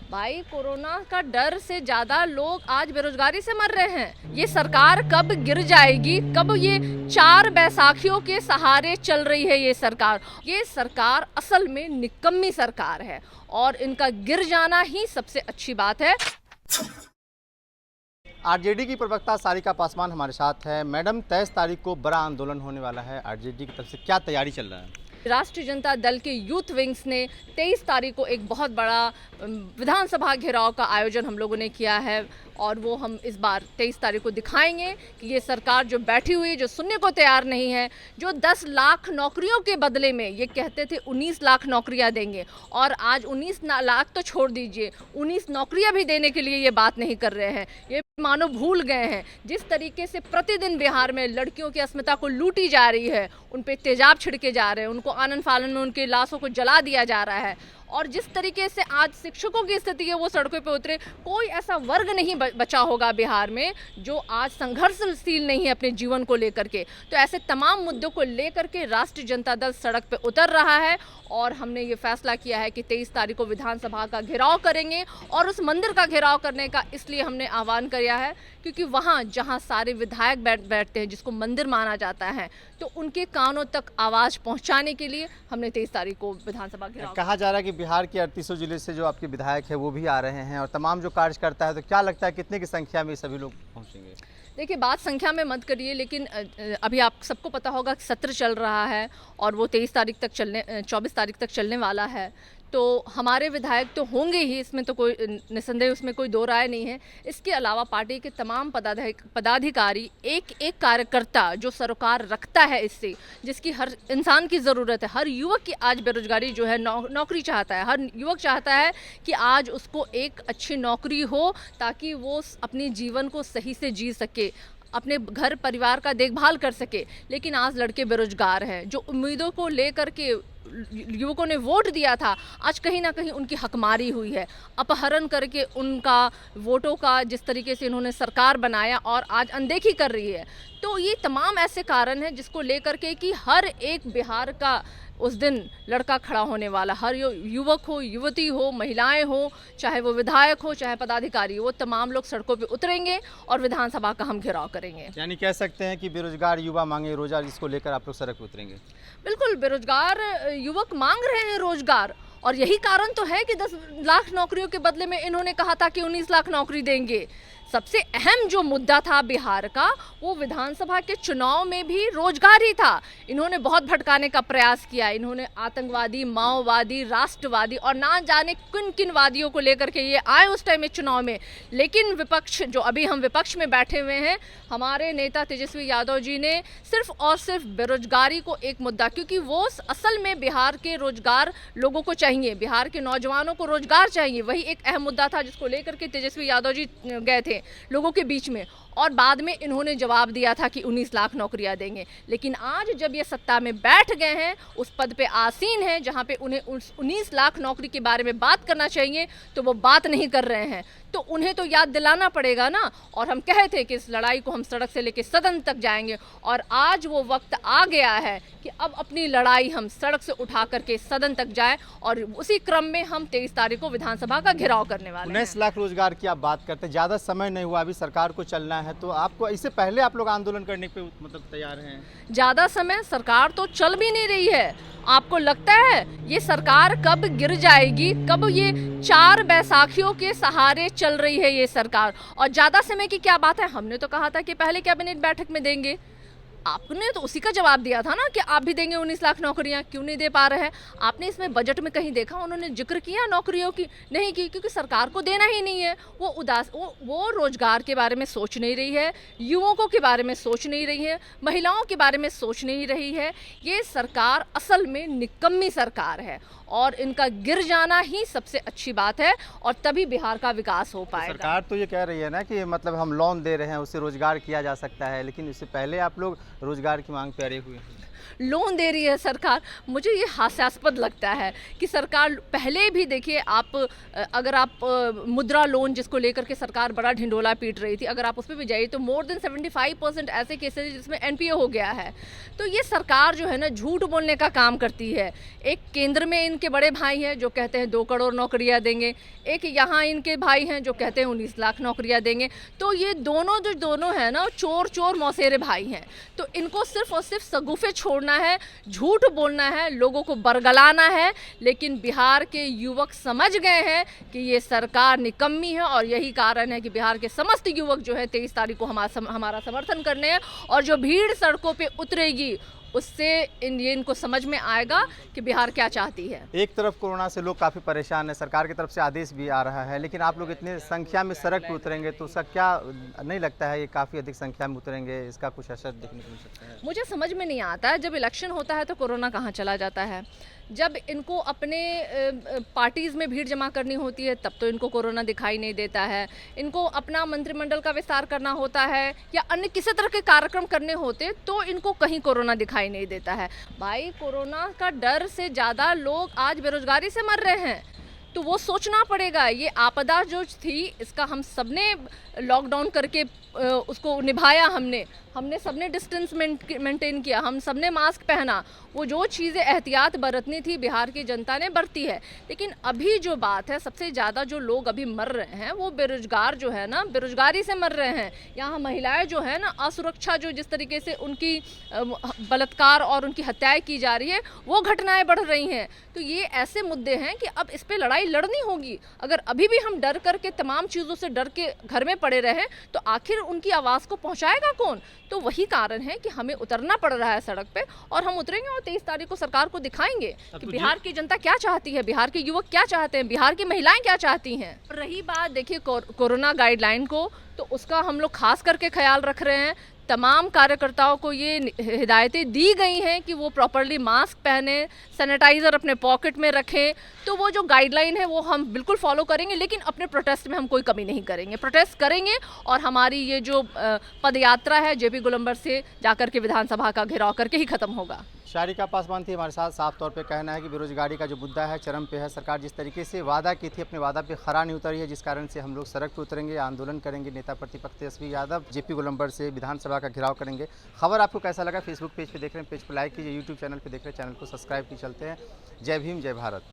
भाई कोरोना का डर से ज्यादा लोग आज बेरोजगारी से मर रहे हैं। ये सरकार कब गिर जाएगी, कब ये चार बैसाखियों के सहारे चल रही है ये सरकार असल में निकम्मी सरकार है और इनका गिर जाना ही सबसे अच्छी बात है। आरजेडी की प्रवक्ता सारिका पासवान हमारे साथ है। मैडम, 23 तारीख को बड़ा आंदोलन होने वाला है, आरजेडी की तरफ से क्या तैयारी चल रहा है? राष्ट्रीय जनता दल के यूथ विंग्स ने 23 तारीख को एक बहुत बड़ा विधानसभा घेराव का आयोजन हम लोगों ने किया है और वो हम इस बार 23 तारीख को दिखाएंगे कि ये सरकार जो बैठी हुई है, जो सुनने को तैयार नहीं है, जो 10 लाख नौकरियों के बदले में ये कहते थे 19 लाख नौकरियां देंगे और आज 19 लाख तो छोड़ दीजिए, 19 नौकरियां भी देने के लिए ये बात नहीं कर रहे हैं। ये मानो भूल गए हैं जिस तरीके से प्रतिदिन बिहार में लड़कियों की अस्मिता को लूटी जा रही है, उन पे तेजाब छिड़के जा रहे हैं, उनको आनन फानन में उनकी लाशों को जला दिया जा रहा है और जिस तरीके से आज शिक्षकों की स्थिति है वो सड़कों पे उतरे। कोई ऐसा वर्ग नहीं बचा होगा बिहार में जो आज संघर्षशील नहीं है अपने जीवन को लेकर के। तो ऐसे तमाम मुद्दों को लेकर के राष्ट्रीय जनता दल सड़क पे उतर रहा है और हमने ये फैसला किया है कि 23 तारीख को विधानसभा का घेराव करेंगे और उस मंदिर का घेराव करने का इसलिए हमने आह्वान किया है क्योंकि वहाँ जहाँ सारे विधायक बैठते हैं, जिसको मंदिर माना जाता है, तो उनके कानों तक आवाज़ पहुँचाने के लिए हमने 23 तारीख को विधानसभा घेराव। कहा जा रहा है कि बिहार के 38 जिले से जो आपके विधायक है वो भी आ रहे हैं और तमाम जो कार्यकर्ता है, तो क्या लगता है कितने की संख्या में सभी लोग पहुंचेंगे? देखिए, बात संख्या में मत करिए, लेकिन अभी आप सबको पता होगा कि सत्र चल रहा है और वो 24 तारीख तक चलने वाला है। तो हमारे विधायक तो होंगे ही, इसमें तो कोई निसंदेह, उसमें कोई दो राय नहीं है। इसके अलावा पार्टी के तमाम पदाधिकारी, एक एक कार्यकर्ता जो सरोकार रखता है इससे, जिसकी हर इंसान की ज़रूरत है। हर युवक की आज बेरोजगारी जो है, नौकरी चाहता है, हर युवक चाहता है कि आज उसको एक अच्छी नौकरी हो ताकि वो अपने जीवन को सही से जी सके, अपने घर परिवार का देखभाल कर सके। लेकिन आज लड़के बेरोजगार हैं। जो उम्मीदों को लेकर के युवकों ने वोट दिया था, आज कहीं ना कहीं उनकी हकमारी हुई है, अपहरण करके उनका वोटों का जिस तरीके से इन्होंने सरकार बनाया और आज अनदेखी कर रही है। तो ये तमाम ऐसे कारण हैं जिसको लेकर के कि हर एक बिहार का उस दिन लड़का खड़ा होने वाला, हर युवक हो, युवती हो, महिलाएं हो, चाहे वो विधायक हो, चाहे पदाधिकारी हो, वो तमाम लोग सड़कों पे उतरेंगे और विधानसभा का हम घेराव करेंगे। यानी कह सकते हैं कि बेरोजगार युवा मांगे रोजगार, इसको लेकर आप लोग सड़क पे उतरेंगे? बिल्कुल, बेरोजगार युवक मांग रहे हैं रोजगार और यही कारण तो है कि 10 लाख नौकरियों के बदले में इन्होंने कहा था कि 19 लाख नौकरी देंगे। सबसे अहम जो मुद्दा था बिहार का, वो विधानसभा के चुनाव में भी रोजगार ही था। इन्होंने बहुत भटकाने का प्रयास किया, इन्होंने आतंकवादी, माओवादी, राष्ट्रवादी और ना जाने किन किन वादियों को लेकर के ये आए उस टाइम में चुनाव में। लेकिन विपक्ष, जो अभी हम विपक्ष में बैठे हुए हैं, हमारे नेता तेजस्वी यादव जी ने सिर्फ और सिर्फ बेरोजगारी को एक मुद्दा, क्योंकि वो असल में बिहार के रोजगार लोगों को चाहिए, बिहार के नौजवानों को रोजगार चाहिए, वही एक अहम मुद्दा था जिसको लेकर के तेजस्वी यादव जी गए थे लोगों के बीच में। और बाद में इन्होंने जवाब दिया था कि 19 लाख नौकरियां देंगे। लेकिन आज जब ये सत्ता में बैठ गए हैं, उस पद पे आसीन हैं जहां पे उन्हें 19 लाख नौकरी के बारे में बात करना चाहिए, तो वो बात नहीं कर रहे हैं। तो उन्हें तो याद दिलाना पड़ेगा ना। और हम कहे थे कि इस लड़ाई को हम सड़क से लेकर सदन तक जाएंगे और आज वो वक्त आ गया है कि अब अपनी लड़ाई हम सड़क से उठा करके सदन तक जाए और उसी क्रम में हम 23 तारीख को विधानसभा का घेराव करने वाले हैं। 19 लाख रोजगार की आप बात करते हैं, ज़्यादा समय नहीं हुआ, अभी सरकार को चलना है, तो आपको इससे पहले आप लोग आंदोलन करने पे मतलब तैयार हैं? ज़्यादा समय सरकार तो चल भी नहीं रही है। आपको लगता है ये सरकार कब गिर जाएगी, कब ये चार बैसाखियों के सहारे चल रही है ये सरकार? और ज़्यादा समय की क्या बात है, हमने तो कहा था कि पहले कैबिनेट बैठक में देंगे। आपने तो उसी का जवाब दिया था ना कि आप भी देंगे 19 लाख नौकरियां, क्यों नहीं दे पा रहे हैं? आपने इसमें बजट में कहीं देखा उन्होंने जिक्र किया नौकरियों की? नहीं की, क्योंकि सरकार को देना ही नहीं है। वो रोजगार के बारे में सोच नहीं रही है, युवकों के बारे में सोच नहीं रही है, महिलाओं के बारे में सोच नहीं रही है। ये सरकार असल में निकम्मी सरकार है और इनका गिर जाना ही सबसे अच्छी बात है और तभी बिहार का विकास हो पाएगा। सरकार तो ये कह रही है ना कि मतलब हम लोन दे रहे हैं, उससे रोजगार किया जा सकता है, लेकिन इससे पहले आप लोग रोजगार की मांग पे अड़े हुए हैं। लोन दे रही है सरकार। मुझे ये हास्यास्पद लगता है कि सरकार पहले भी देखिए आप अगर आप मुद्रा लोन जिसको लेकर के सरकार बड़ा ढिंडोला पीट रही थी, अगर आप उस पर भी जाइए तो मोर देन 75% ऐसे केसेस हैं जिसमें एनपीए हो गया है। तो ये सरकार जो है ना झूठ बोलने का काम करती है। एक केंद्र में इनके बड़े भाई हैं जो कहते हैं 2 करोड़ नौकरियां देंगे, एक यहाँ इनके भाई हैं जो कहते हैं 19 लाख नौकरियां देंगे। तो ये दोनों है ना चोर चोर मौसेरे भाई हैं। तो इनको सिर्फ और सिर्फ सगुफे छोड़ना है, झूठ बोलना है, लोगों को बरगलाना है। लेकिन बिहार के युवक समझ गए हैं कि ये सरकार निकम्मी है और यही कारण है कि बिहार के समस्त युवक जो है 23 तारीख को हमारा समर्थन करने हैं। और जो भीड़ सड़कों पे उतरेगी उससे इनको समझ में आएगा कि बिहार क्या चाहती है। एक तरफ कोरोना से लोग काफ़ी परेशान हैं, सरकार की तरफ से आदेश भी आ रहा है, लेकिन आप लोग इतनी संख्या में सड़क पर उतरेंगे तो उसका क्या नहीं लगता है ये काफ़ी अधिक संख्या में उतरेंगे, इसका कुछ असर देखने को मिल सकता है? मुझे समझ में नहीं आता है, जब इलेक्शन होता है तो कोरोना कहाँ चला जाता है। जब इनको अपने पार्टीज़ में भीड़ जमा करनी होती है तब तो इनको कोरोना दिखाई नहीं देता है। इनको अपना मंत्रिमंडल का विस्तार करना होता है या अन्य किसी तरह के कार्यक्रम करने होते तो इनको कहीं कोरोना दिखाई नहीं देता है। भाई कोरोना का डर से ज़्यादा लोग आज बेरोजगारी से मर रहे हैं, तो वो सोचना पड़ेगा। ये आपदा जो थी इसका हम सबने लॉकडाउन करके उसको निभाया, हमने सबने डिस्टेंस मेंटेन किया, हम सबने मास्क पहना। वो जो चीज़ें एहतियात बरतनी थी बिहार की जनता ने बरती है। लेकिन अभी जो बात है, सबसे ज़्यादा जो लोग अभी मर रहे हैं वो बेरोजगार जो है ना, बेरोजगारी से मर रहे हैं। यहाँ महिलाएं जो है ना, असुरक्षा जो जिस तरीके से उनकी बलात्कार और उनकी हत्याएं की जा रही है वो घटनाएं बढ़ रही हैं। तो ये ऐसे मुद्दे हैं कि अब इस पर लड़ाई लड़नी होगी। अगर अभी भी हम डर करके तमाम चीज़ों से डर के घर में पड़े रहें तो आखिर उनकी आवाज़ को पहुंचाएगा कौन? तो वही कारण है कि हमें उतरना पड़ रहा है सड़क पे, और हम उतरेंगे और 23 तारीख को सरकार को दिखाएंगे कि बिहार की जनता क्या चाहती है, बिहार के युवक क्या चाहते हैं, बिहार की महिलाएं क्या चाहती हैं। रही बात देखिए कोरोना गाइडलाइन को, तो उसका हम लोग खास करके ख्याल रख रहे हैं। तमाम कार्यकर्ताओं को ये हिदायतें दी गई हैं कि वो प्रॉपरली मास्क पहने, सैनिटाइज़र अपने पॉकेट में रखें। तो वो जो गाइडलाइन है वो हम बिल्कुल फॉलो करेंगे, लेकिन अपने प्रोटेस्ट में हम कोई कमी नहीं करेंगे। प्रोटेस्ट करेंगे और हमारी ये जो पदयात्रा है जेपी गोलंबर से जाकर के विधानसभा का घेराव करके ही ख़त्म होगा। शारिका पासवान थी हमारे साथ। साफ तौर पे कहना है कि बेरोजगारी का जो मुद्दा है चरम पे है। सरकार जिस तरीके से वादा की थी अपने वादा पे खरा नहीं उतरी है, जिस कारण से हम लोग सड़क पे उतरेंगे, आंदोलन करेंगे। नेता प्रतिपक्ष तेजस्वी यादव जेपी गोलंबर से विधानसभा का घेराव करेंगे। खबर आपको कैसा लगा? फेसबुक पेज पे देख रहे हैं, पेज को लाइक कीजिए, यूट्यूब चैनल पे देख रहे हैं, चैनल को सब्सक्राइब कीजिए। चलते हैं। जय भीम, जय भारत।